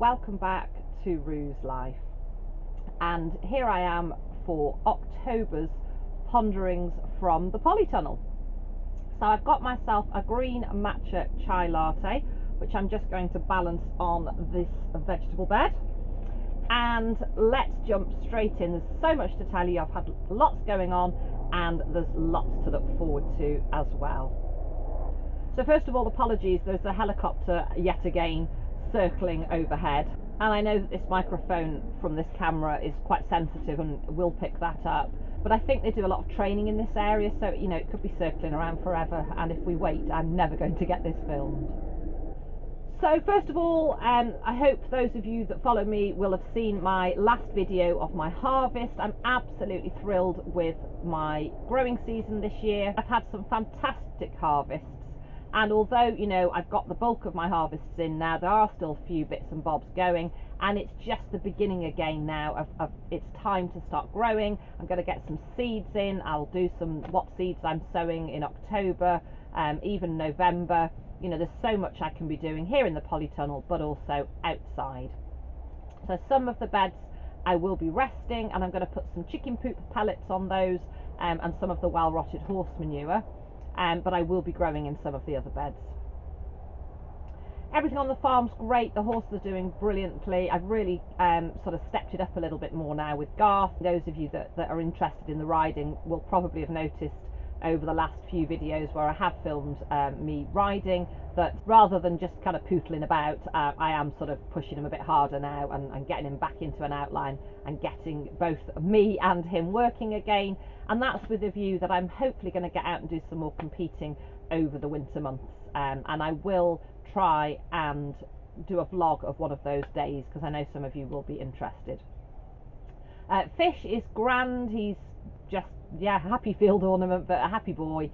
welcome back to Rue's Life, and here I am for October's Ponderings from the Polytunnel. So I've got myself a green matcha chai latte, which I'm just going to balance on this vegetable bed, and let's jump straight in. There's so much to tell you. I've had lots going on and there's lots to look forward to as well. So first of all, apologies, there's a helicopter yet again circling overhead, and I know that this microphone from this camera is quite sensitive and will pick that up, but I think they do a lot of training in this area, so you know it could be circling around forever, and if we wait I'm never going to get this filmed. So first of all, I hope those of you that follow me will have seen my last video of my harvest. I'm absolutely thrilled with my growing season this year. I've had some fantastic harvests, and although, you know, I've got the bulk of my harvests in now, there are still a few bits and bobs going, and it's just the beginning again now. It's time to start growing. I'm going to get some seeds in. I'll do some what seeds I'm sowing in October, even November. You know, there's so much I can be doing here in the polytunnel, but also outside. So some of the beds I will be resting, and I'm going to put some chicken poop pellets on those, and some of the well-rotted horse manure. But I will be growing in some of the other beds. Everything on the farm's great. The horses are doing brilliantly. I've really sort of stepped it up a little bit more now with Garth. Those of you that are interested in the riding will probably have noticed over the last few videos where I have filmed me riding, that rather than just kind of pootling about, I am sort of pushing him a bit harder now and getting him back into an outline and getting both me and him working again. And that's with a view that I'm hopefully going to get out and do some more competing over the winter months, and I will try and do a vlog of one of those days, because I know some of you will be interested. Fish is grand. He's just, yeah, happy field ornament, but a happy boy.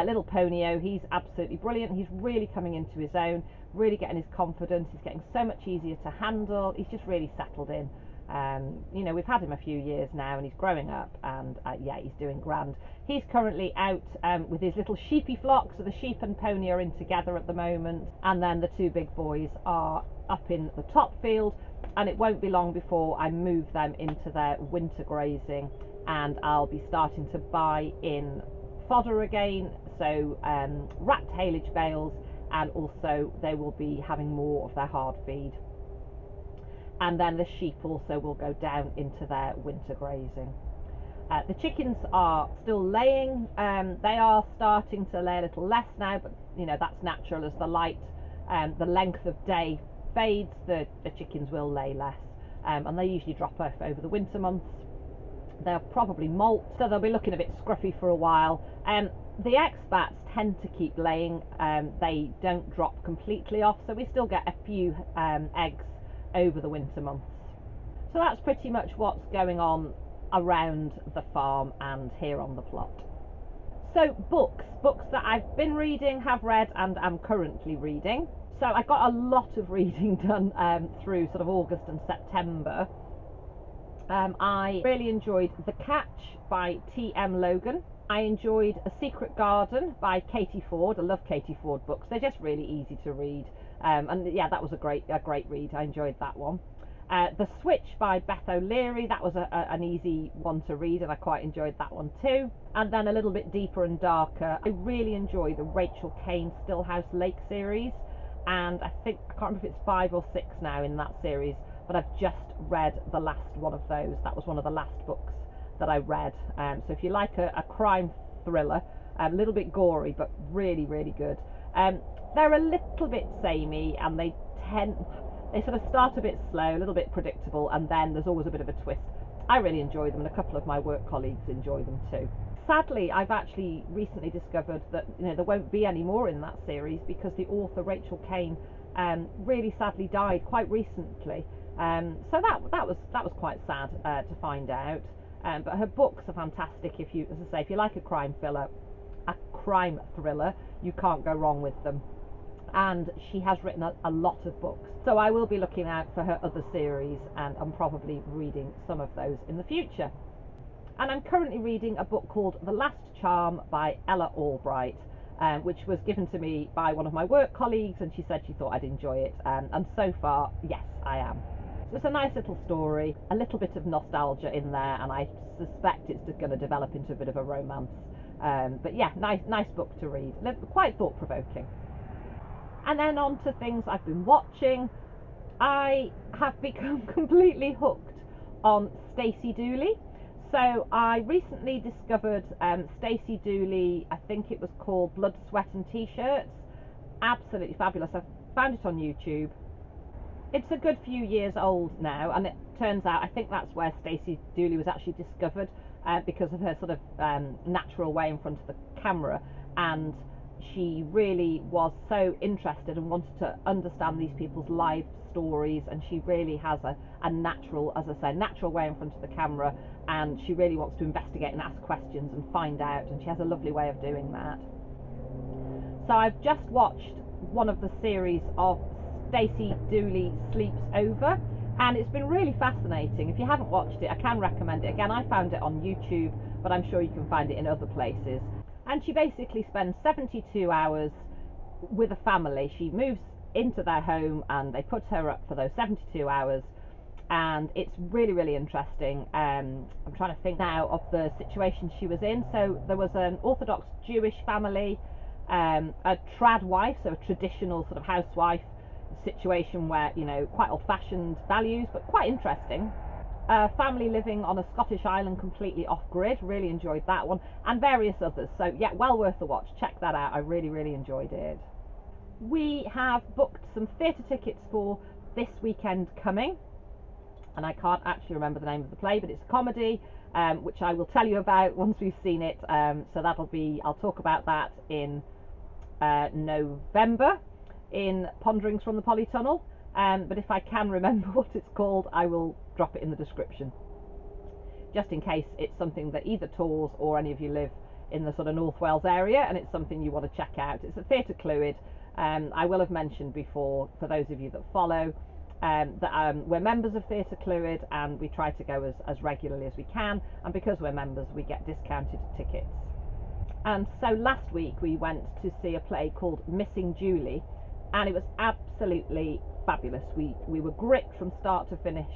Little Ponyo, he's absolutely brilliant. He's really coming into his own, really getting his confidence. He's getting so much easier to handle. He's just really settled in. You know, we've had him a few years now, and he's growing up, and yeah, he's doing grand. He's currently out with his little sheepy flock, so the sheep and pony are in together at the moment, and then the two big boys are up in the top field, and it won't be long before I move them into their winter grazing, and I'll be starting to buy in fodder again, so wrapped haylage bales, and also they will be having more of their hard feed. And then the sheep also will go down into their winter grazing. The chickens are still laying. They are starting to lay a little less now, but you know that's natural. As the light, the length of day fades, the chickens will lay less, and they usually drop off over the winter months. They'll probably molt, so they'll be looking a bit scruffy for a while. The expats tend to keep laying. They don't drop completely off, so we still get a few eggs over the winter months. So that's pretty much what's going on around the farm and here on the plot. So books that I've been reading, have read, and am currently reading. So I got a lot of reading done through sort of August and September. I really enjoyed The Catch by T.M. Logan. I enjoyed A Secret Garden by Katie Ford. I love Katie Ford books. They're just really easy to read. And yeah, that was a great read. I enjoyed that one. The Switch by Beth O'Leary. That was an easy one to read, and I quite enjoyed that one too. And then a little bit deeper and darker, I really enjoy the Rachel Kane Stillhouse Lake series. And I can't remember if it's 5 or 6 now in that series, but I've just read the last one of those. That was one of the last books that I read. So if you like a crime thriller, a little bit gory, but really, really good. They're a little bit samey, and they sort of start a bit slow, a little bit predictable, and then there's always a bit of a twist. I really enjoy them, and a couple of my work colleagues enjoy them too. Sadly, I've actually recently discovered that, you know, there won't be any more in that series, because the author Rachel Kane really sadly died quite recently. So that was quite sad to find out. But her books are fantastic. If you, as I say, if you like a crime thriller, you can't go wrong with them. And she has written a lot of books, so I will be looking out for her other series, and I'm probably reading some of those in the future. And I'm currently reading a book called The Last Charm by Ella Albright. which was given to me by one of my work colleagues, and she said she thought I'd enjoy it, and so far, yes, I am. So it's a nice little story, a little bit of nostalgia in there, and I suspect it's going to develop into a bit of a romance. But yeah, nice book to read, quite thought-provoking. And then on to things I've been watching. I have become completely hooked on Stacey Dooley. So I recently discovered Stacey Dooley, I think it was called Blood, Sweat and T-Shirts. Absolutely fabulous. I found it on YouTube. It's a good few years old now, and it turns out I think that's where Stacey Dooley was actually discovered, because of her sort of natural way in front of the camera, and she really was so interested and wanted to understand these people's life stories, and she really has a natural, as I say, natural way in front of the camera, and she really wants to investigate and ask questions and find out, and she has a lovely way of doing that. So I've just watched one of the series of Stacey Dooley Sleeps Over, and it's been really fascinating. If you haven't watched it, I can recommend it. Again, I found it on YouTube, but I'm sure you can find it in other places. And she basically spends 72 hours with a family. She moves into their home and they put her up for those 72 hours, and it's really, really interesting. I'm trying to think now of the situation she was in. So there was an Orthodox Jewish family, a trad wife, so a traditional sort of housewife situation where, you know, quite old-fashioned values, but quite interesting. A family living on a Scottish island completely off-grid, really enjoyed that one, and various others. So yeah, well worth a watch. Check that out. I really, really enjoyed it. We have booked some theatre tickets for this weekend coming, and I can't actually remember the name of the play, but it's a comedy, which I will tell you about once we've seen it. So that'll be, I'll talk about that in November in Ponderings From the Polytunnel, but if I can remember what it's called, I will drop it in the description, just in case it's something that either tours or any of you live in the sort of North Wales area and it's something you want to check out. It's at Theatre Clwyd. I will have mentioned before, for those of you that follow, that we're members of Theatre Clwyd, and we try to go as regularly as we can, and because we're members we get discounted tickets. And so last week we went to see a play called Missing Julie, and it was absolutely fabulous. We were gripped from start to finish.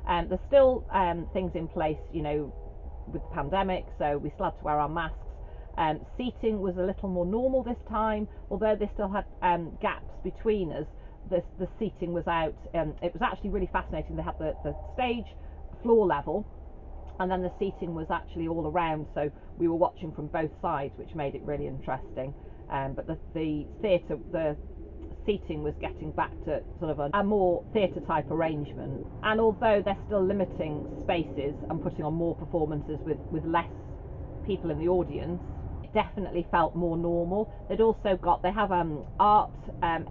There's still things in place, you know, with the pandemic, so we still had to wear our masks. Seating was a little more normal this time, although they still had gaps between us. The seating was out. It was actually really fascinating. They had the stage floor level, and then the seating was actually all around, so we were watching from both sides, which made it really interesting. But the theatre, the seating was getting back to sort of a more theatre type arrangement, and although they're still limiting spaces and putting on more performances with less people in the audience, it definitely felt more normal. They have art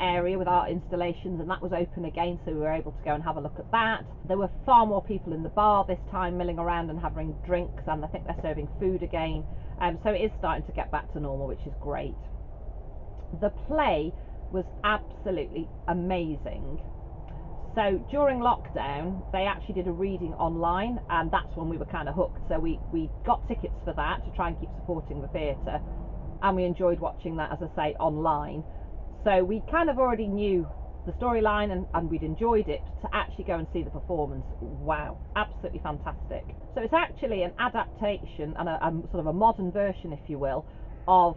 area with art installations, and that was open again, so we were able to go and have a look at that. There were far more people in the bar this time, milling around and having drinks, and I think they're serving food again, so it is starting to get back to normal, which is great. The play was absolutely amazing. So during lockdown they actually did a reading online, and that's when we were kind of hooked. So we got tickets for that to try and keep supporting the theatre, and we enjoyed watching that, as I say, online. So we kind of already knew the storyline, and we'd enjoyed it. To actually go and see the performance, wow, absolutely fantastic. So it's actually an adaptation and a sort of a modern version, if you will, of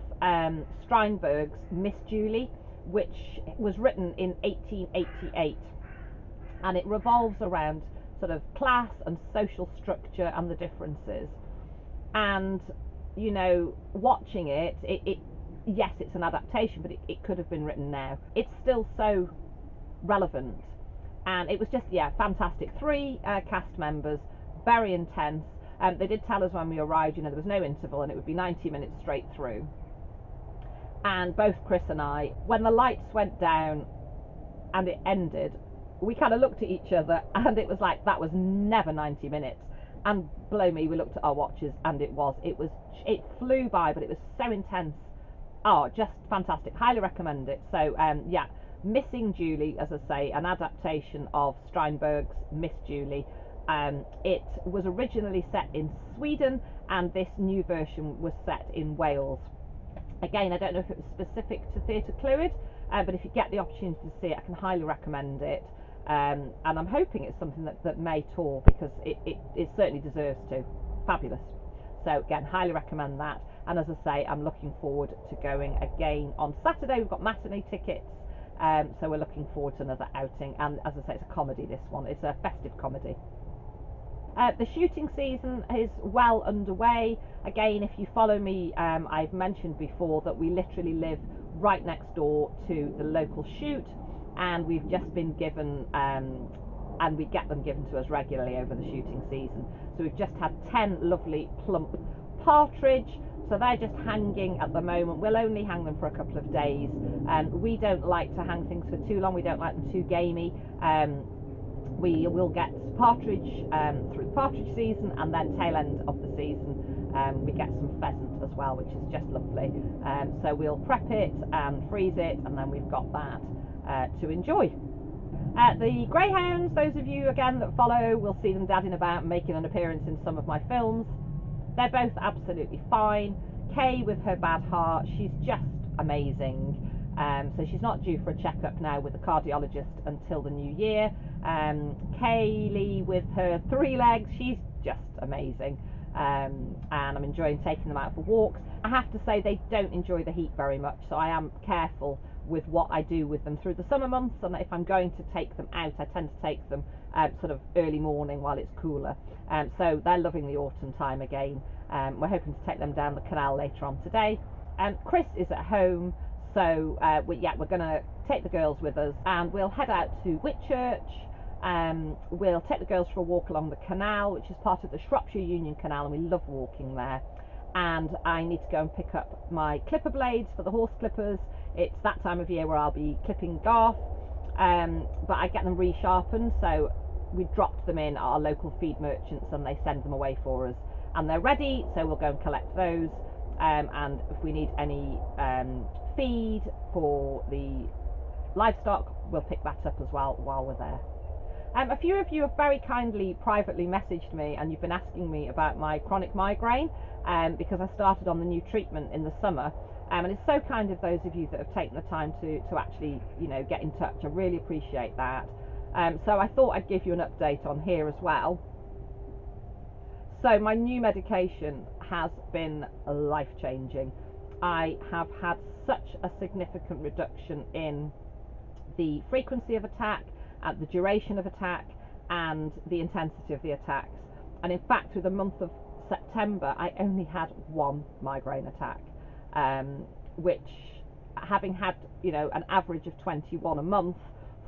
Strindberg's Miss Julie, which was written in 1888, and it revolves around sort of class and social structure and the differences. And, you know, watching it, yes, it's an adaptation, but it could have been written now. It's still so relevant, and it was just, yeah, fantastic. 3 cast members, very intense. They did tell us when we arrived, you know, there was no interval, and it would be 90 minutes straight through. And both Chris and I, when the lights went down and it ended, we kind of looked at each other, and it was like, that was never 90 minutes. And below me, we looked at our watches, and it flew by, but it was so intense. Oh, just fantastic. Highly recommend it. So yeah, Missing Julie, as I say, an adaptation of Strindberg's Miss Julie. It was originally set in Sweden, and this new version was set in Wales. Again, I don't know if it was specific to Theatre Clwyd, but if you get the opportunity to see it, I can highly recommend it. And I'm hoping it's something that may tour, because it certainly deserves to. Fabulous. So again, highly recommend that. And as I say, I'm looking forward to going again on Saturday. We've got matinee tickets, so we're looking forward to another outing. And as I say, it's a comedy, this one. It's a festive comedy. The shooting season is well underway. Again, if you follow me, I've mentioned before that we literally live right next door to the local shoot, and we've just been given, and we get them given to us regularly over the shooting season. So we've just had 10 lovely plump partridge. So they're just hanging at the moment. We'll only hang them for a couple of days. We don't like to hang things for too long. We don't like them too gamey. We will get partridge through the partridge season, and then tail end of the season we get some pheasant as well, which is just lovely. So we'll prep it and freeze it, and then we've got that to enjoy. The greyhounds, those of you again that follow will see them dadding about, making an appearance in some of my films. They're both absolutely fine. Kay, with her bad heart, she's just amazing. So she's not due for a checkup now with the cardiologist until the new year. Kaylee, with her 3 legs, she's just amazing. And I'm enjoying taking them out for walks. I have to say they don't enjoy the heat very much, so I am careful with what I do with them through the summer months. And if I'm going to take them out, I tend to take them sort of early morning while it's cooler. So they're loving the autumn time again. We're hoping to take them down the canal later on today. Chris is at home, so we're going to take the girls with us, and we'll head out to Whitchurch. We'll take the girls for a walk along the canal, which is part of the Shropshire Union Canal, and we love walking there. And I need to go and pick up my clipper blades for the horse clippers. It's that time of year where I'll be clipping Garth, but I get them resharpened, so we dropped them in at our local feed merchants, and they send them away for us, and they're ready, so we'll go and collect those. And if we need any feed for the livestock, we'll pick that up as well while we're there. A few of you have very kindly privately messaged me, and you've been asking me about my chronic migraine, because I started on the new treatment in the summer, and it's so kind of those of you that have taken the time to actually, get in touch. I really appreciate that. So I thought I'd give you an update on here as well. So my new medication has been life-changing. I have had such a significant reduction in the frequency of attack, the duration of attack, and the intensity of the attacks. And in fact, through the month of September, I only had 1 migraine attack, which, having had an average of 21 a month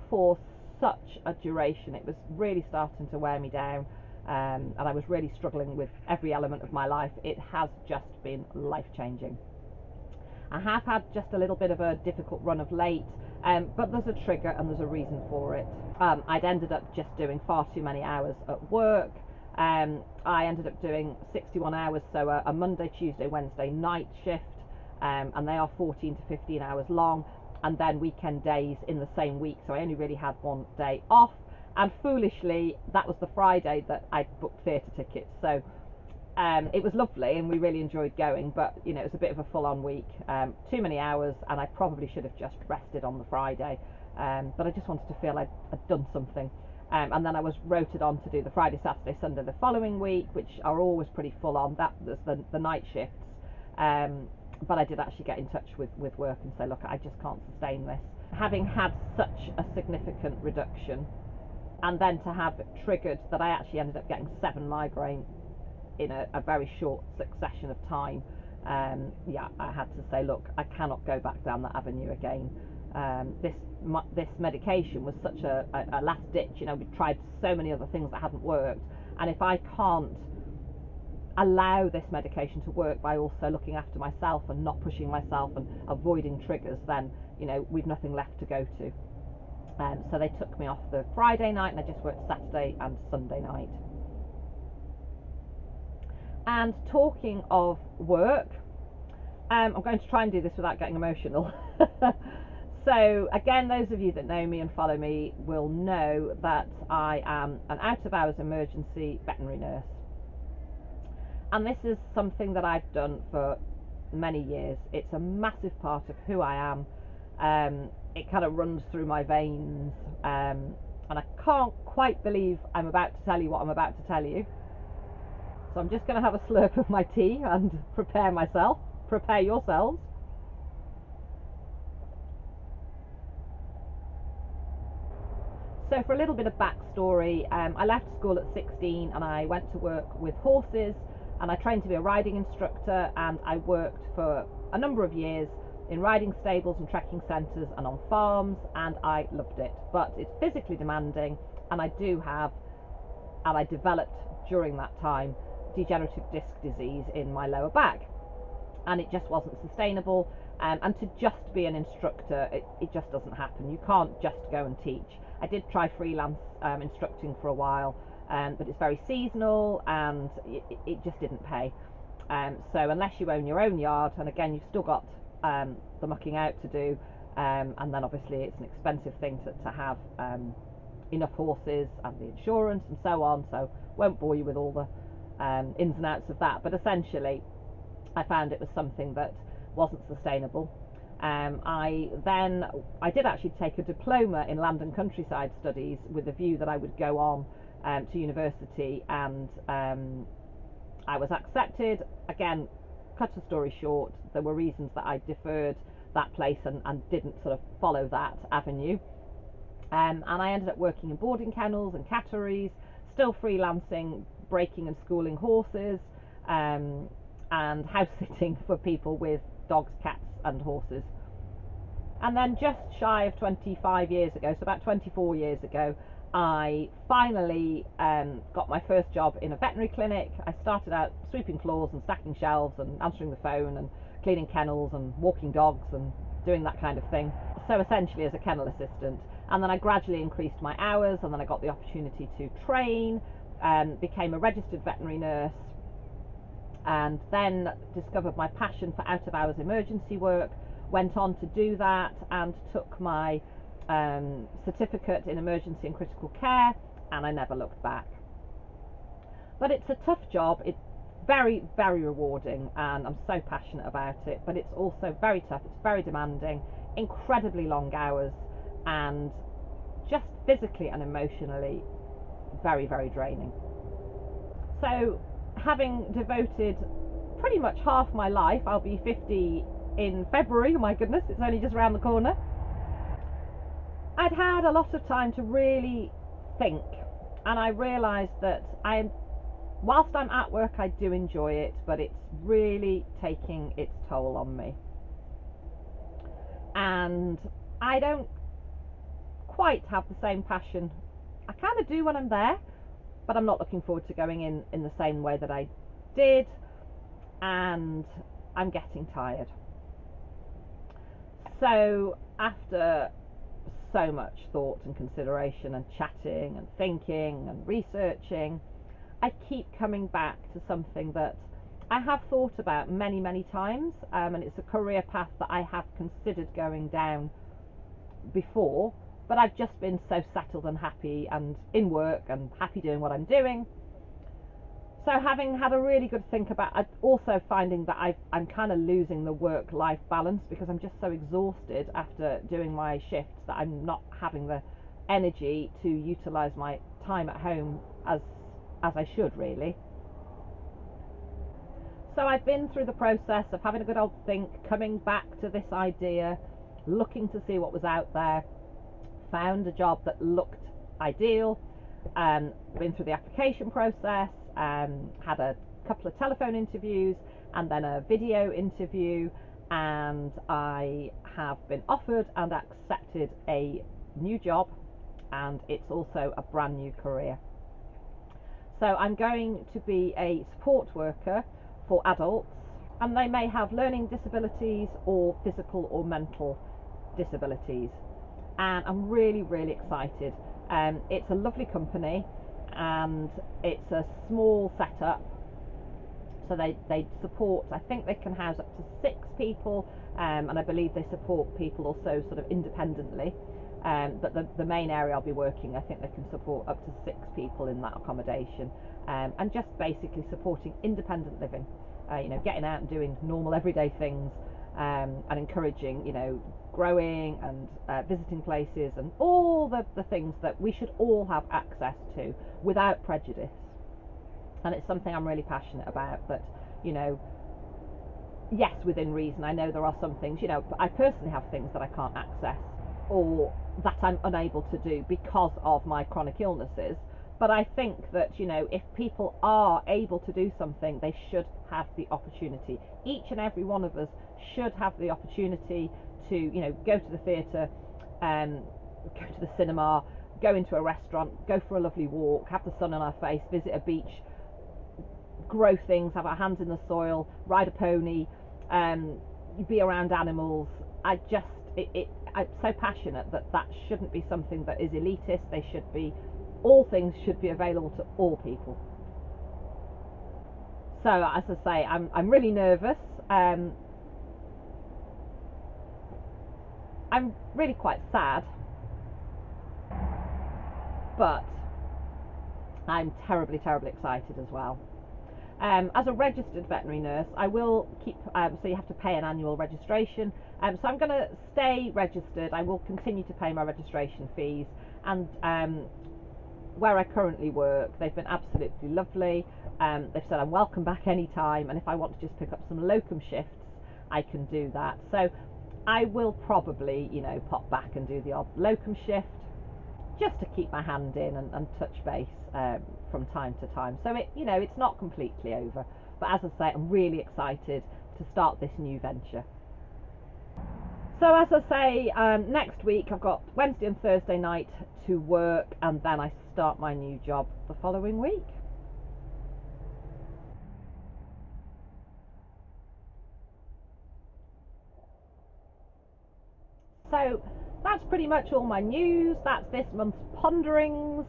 for such a duration, it was really starting to wear me down. And I was really struggling with every element of my life. It has just been life-changing. I have had just a little bit of a difficult run of late, but there's a trigger and there's a reason for it. I'd ended up just doing far too many hours at work. I ended up doing 61 hours, so a Monday, Tuesday, Wednesday night shift, and they are 14 to 15 hours long, and then weekend days in the same week, so I only really had 1 day off. And foolishly, that was the Friday that I booked theatre tickets, so it was lovely and we really enjoyed going, but it was a bit of a full-on week, too many hours, and I probably should have just rested on the Friday, but I just wanted to feel I'd done something. And then I was rotated on to do the Friday, Saturday, Sunday the following week, which are always pretty full-on. That was the night shifts, but I did actually get in touch with work and say, look, I just can't sustain this. Having had such a significant reduction, and then to have it triggered that I actually ended up getting 7 migraine in a very short succession of time, I had to say, look, I cannot go back down that avenue again. This medication was such a last ditch. We tried so many other things that hadn't worked, and if I can't allow this medication to work by also looking after myself and not pushing myself and avoiding triggers, then we've nothing left to go to. So they took me off the Friday night, and I just worked Saturday and Sunday night. And talking of work, I'm going to try and do this without getting emotional. So again, those of you that know me and follow me will know that I am an out-of-hours emergency veterinary nurse. And this is something that I've done for many years. It's a massive part of who I am. It kind of runs through my veins, and I can't quite believe I'm about to tell you what I'm about to tell you. So I'm just going to have a slurp of my tea and prepare yourselves. So for a little bit of backstory, I left school at 16 and I went to work with horses, and I trained to be a riding instructor, and I worked for a number of years in riding stables and trekking centres and on farms, and I loved it. But it's physically demanding, and I developed during that time degenerative disc disease in my lower back, and it just wasn't sustainable. And to just be an instructor, it just doesn't happen. You can't just go and teach. I did try freelance instructing for a while, but it's very seasonal, and it just didn't pay. So unless you own your own yard, and again, you've still got the mucking out to do, and then obviously it's an expensive thing to have enough horses and the insurance and so on. So won't bore you with all the ins and outs of that. But essentially, I found it was something that wasn't sustainable. I did actually take a diploma in land and countryside studies with the view that I would go on to university, and I was accepted. Again, cut a story short, there were reasons that I deferred that place and didn't sort of follow that avenue. And I ended up working in boarding kennels and catteries, still freelancing, breaking and schooling horses, and house sitting for people with dogs, cats and horses. And then just shy of 25 years ago, so about 24 years ago, I finally got my first job in a veterinary clinic. I started out sweeping floors and stacking shelves and answering the phone and cleaning kennels and walking dogs and doing that kind of thing. So essentially as a kennel assistant. And then I gradually increased my hours, and then I got the opportunity to train, became a registered veterinary nurse, and then discovered my passion for out of hours emergency work, went on to do that and took my certificate in emergency and critical care, and I never looked back. But it's a tough job. It's very, very rewarding, and I'm so passionate about it, but it's also very tough. It's very demanding, incredibly long hours, and just physically and emotionally very, very draining. So having devoted pretty much half my life, I'll be 50 in February, oh my goodness, it's only just around the corner, I'd had a lot of time to really think, and I realised that whilst I'm at work, I do enjoy it, but it's really taking its toll on me. And I don't quite have the same passion. I kind of do when I'm there, but I'm not looking forward to going in the same way that I did, and I'm getting tired. So after so much thought and consideration and chatting and thinking and researching, I keep coming back to something that I have thought about many, many times, and it's a career path that I have considered going down before, but I've just been so settled and happy and in work and happy doing what I'm doing. So having had a really good think about it, also finding that I'm kind of losing the work-life balance because I'm just so exhausted after doing my shifts that I'm not having the energy to utilise my time at home as I should really. So I've been through the process of having a good old think, coming back to this idea, looking to see what was out there, found a job that looked ideal, been through the application process, had a couple of telephone interviews and then a video interview, and I have been offered and accepted a new job, and it's also a brand new career. So I'm going to be a support worker for adults, and they may have learning disabilities or physical or mental disabilities, and I'm really, really excited. It's a lovely company, and it's a small setup, so they support, I think they can house up to 6 people, and I believe they support people also sort of independently, but the main area I'll be working, I think they can support up to 6 people in that accommodation, and just basically supporting independent living. getting out and doing normal everyday things, and encouraging, growing and visiting places and all the things that we should all have access to without prejudice. And it's something I'm really passionate about, that, yes, within reason. I know there are some things, I personally have things that I can't access or that I'm unable to do because of my chronic illnesses. But I think that, if people are able to do something, they should have the opportunity. Each and every one of us should have the opportunity to, go to the theatre, go to the cinema, go into a restaurant, go for a lovely walk, have the sun on our face, visit a beach, grow things, have our hands in the soil, ride a pony, be around animals. I'm so passionate that shouldn't be something that is elitist. All things should be available to all people. So, as I say, I'm really nervous. I'm really quite sad, but I'm terribly, terribly excited as well. As a registered veterinary nurse, I will keep, so you have to pay an annual registration. So I'm going to stay registered. I will continue to pay my registration fees. And where I currently work, they've been absolutely lovely. They've said I'm welcome back anytime. And if I want to just pick up some locum shifts, I can do that. So I will probably, pop back and do the odd locum shift, just to keep my hand in and touch base from time to time. So it's not completely over. But as I say, I'm really excited to start this new venture. So as I say, next week I've got Wednesday and Thursday night to work, and then I start my new job the following week. So that's pretty much all my news. That's this month's Ponderings.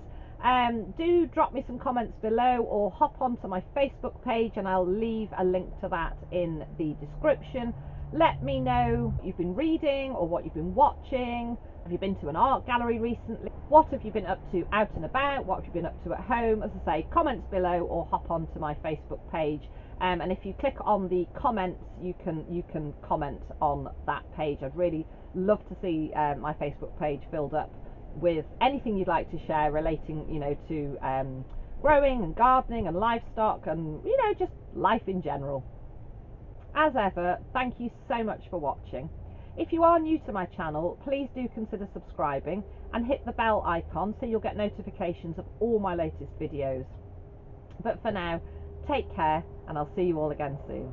Do drop me some comments below or hop onto my Facebook page and I'll leave a link to that in the description. Let me know what you've been reading or what you've been watching. Have you been to an art gallery recently? What have you been up to out and about? What have you been up to at home? As I say, comments below or hop onto my Facebook page. And if you click on the comments, you can comment on that page. I'd really love to see my Facebook page filled up with anything you'd like to share relating, to growing and gardening and livestock and, just life in general. As ever, thank you so much for watching. If you are new to my channel, please do consider subscribing and hit the bell icon so you'll get notifications of all my latest videos. But for now, take care and I'll see you all again soon.